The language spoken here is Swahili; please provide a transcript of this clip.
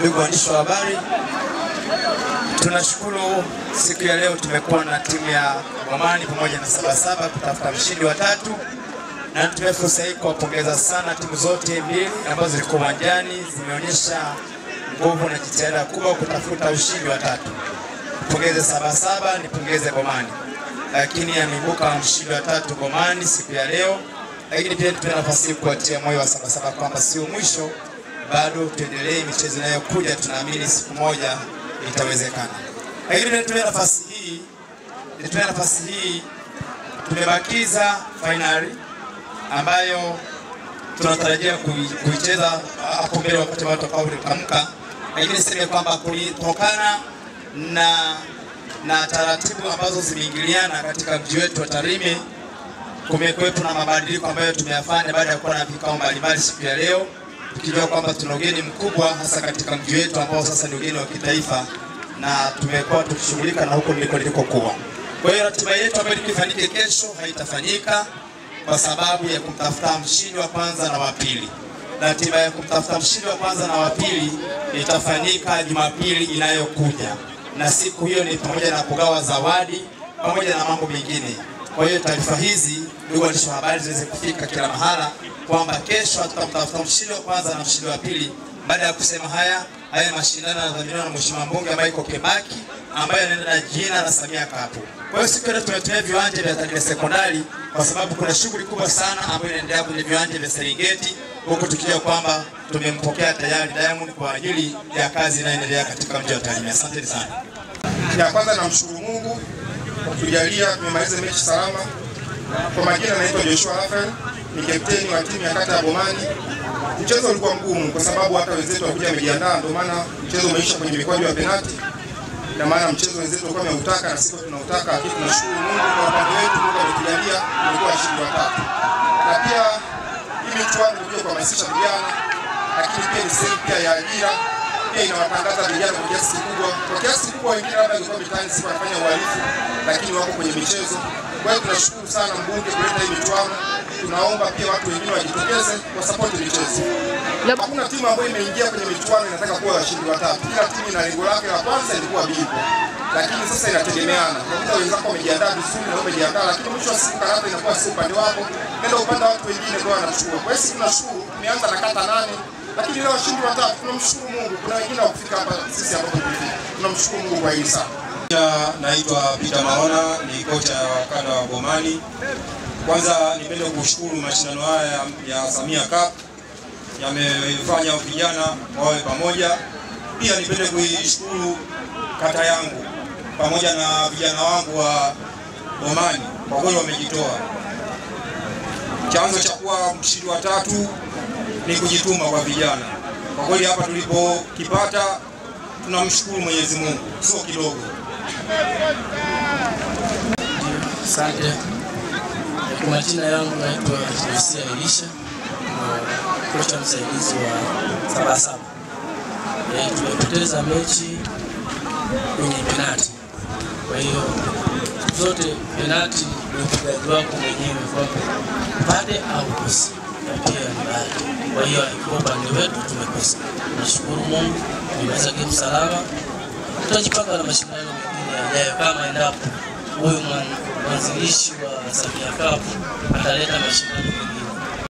Ndugu waandishi wa habari, tunashukuru siku ya leo tumekuwa na timu ya Bomani pamoja na Sabasaba kutafuta mshindi wa 3, na tumetumia fursa hii kuwapongeza sana timu zote mbili ambazo zilikuwa uwanjani, zimeonyesha nguvu na jitihada kubwa kutafuta ushindi wa 3. Pongeze Sabasaba, nipongeze Bomani. Lakini ameibuka mshindi wa 3 Bomani siku ya leo. Lakini pia tuna nafasi kuwatia moyo wa Sabasaba kwamba sio mwisho, bado tuendelee michezo inayokuja, tunaamini siku moja itawezekana. Lakini nitumia nafasi hii tumebakiza finali ambayo tunatarajia kuicheza hapo mbele wakati watu watakapoamka. Lakini niseme kwamba kutokana na taratibu ambazo zimeingiliana katika mji wetu wa Tarime, kumekuwepo na mabadiliko ambayo tumeyafanya baada ya kuwa na vikao mbalimbali siku ya leo, tukijua kwamba tuna ugeni mkubwa hasa katika mji wetu ambao sasa ni ugeni wa kitaifa, na tumekuwa tukishughulika na huko nilikokuwa. Kwa hiyo ratiba yetu ambayo ikifanyike kesho haitafanyika kwa sababu ya kumtafuta mshindi wa kwanza na wa pili. Ratiba ya kumtafuta mshindi wa kwanza na wa pili itafanyika Jumapili inayokuja, na siku hiyo ni pamoja na kugawa zawadi pamoja na mambo mengine. Kwa hiyo taarifa hizi, ndugu waandishi wa habari, ziweze kufika kila mahala kwamba kesho tutamtafuta mshindi wa kwanza na mshindi wa pili. Baada ya kusema haya mashindano yanadhaminiwa na Mheshimiwa Mbunge ambaye iko Kebaki, ambaye anaenda na jina la Samia Cup. Kwa hiyo siku ile tumetumia viwanja vya Tarime Sekondari kwa sababu kuna shughuli kubwa sana ambayo inaendelea kwenye viwanja vya Serengeti, huko tukijua kwamba tumempokea tayari Diamond kwa ajili ya kazi inayoendelea katika mji wa Tarime. Asante sana. Ya kwanza namshukuru Mungu kwa kujalia tumemaliza mechi salama. Kwa majina naitwa Joshua Rafael, ni kapteni wa timu ya kata ya Bomani. Mchezo ulikuwa mgumu kwa sababu hata wenzetu walikuja wamejiandaa, ndio maana mchezo umeisha kwenye mikwaju ya penalti. Na maana mchezo wenzetu walikuwa wameutaka na sisi tunautaka, lakini tunashukuru Mungu kwa upande wetu, Mungu ametujalia tumekuwa washindi wa 3. Na pia hii michuano ndio kuhamasisha vijana, lakini pia ni sehemu pia ya ajira, pia inawatangaza vijana kwa kiasi kikubwa. Kwa kiasi kikubwa wengine labda walikuwa mitaani sisi wanafanya uhalifu, lakini wako kwenye michezo. Kwa hiyo tunashukuru sana mbunge kuleta hii michuano. Tunaomba pia watu wengine wajitokeze kwa support michezo. Hakuna timu ambayo imeingia kwenye michuano inataka kuwa washindi wa 3. Kila timu ina lengo lake la kwanza ilikuwa bingwa. Lakini sasa inategemeana. Kwa sababu wenzako wamejiandaa vizuri na wamejiandaa, lakini mwisho wa siku karata inakuwa si upande wako, nenda upande wa watu wengine kwa wanachukua. Kwa hiyo sisi tunashukuru, tumeanza na kata 8, lakini leo washindi wa 3 tunamshukuru Mungu. Kuna wengine wakufika hapa sisi hapa tulifika. Tunamshukuru Mungu kwa hili sana. Naitwa Peter Maona, ni kocha wa kanda wa Bomani. Kwanza nipende kushukuru mashindano haya ya Samia Cup yamefanya vijana wawe pamoja. Pia nipende kuishukuru kata yangu pamoja na vijana wangu wa Bomani, kwa kweli wamejitoa. Chanzo cha kuwa mshindi wa 3 ni kujituma kwa vijana. Kwa kweli hapa tulipokipata tunamshukuru Mwenyezi Mungu, sio kidogo. Asante. Kwa majina yangu naitwa Josia Elisha, kocha msaidizi wa Sabasaba. Tumepoteza mechi kwenye penalti. Kwa hiyo zote penalti ni upigaji wako mwenyewe kwamba pande au kosi. Pia ni bahati. Kwa hiyo kwa upande wetu tumekosa. Nashukuru Mungu tumeweza game salama. Tutajipanga na mashindano mengine yajayo kama endapo huyu mwanzilishi wa Samia Cup ataleta mashindano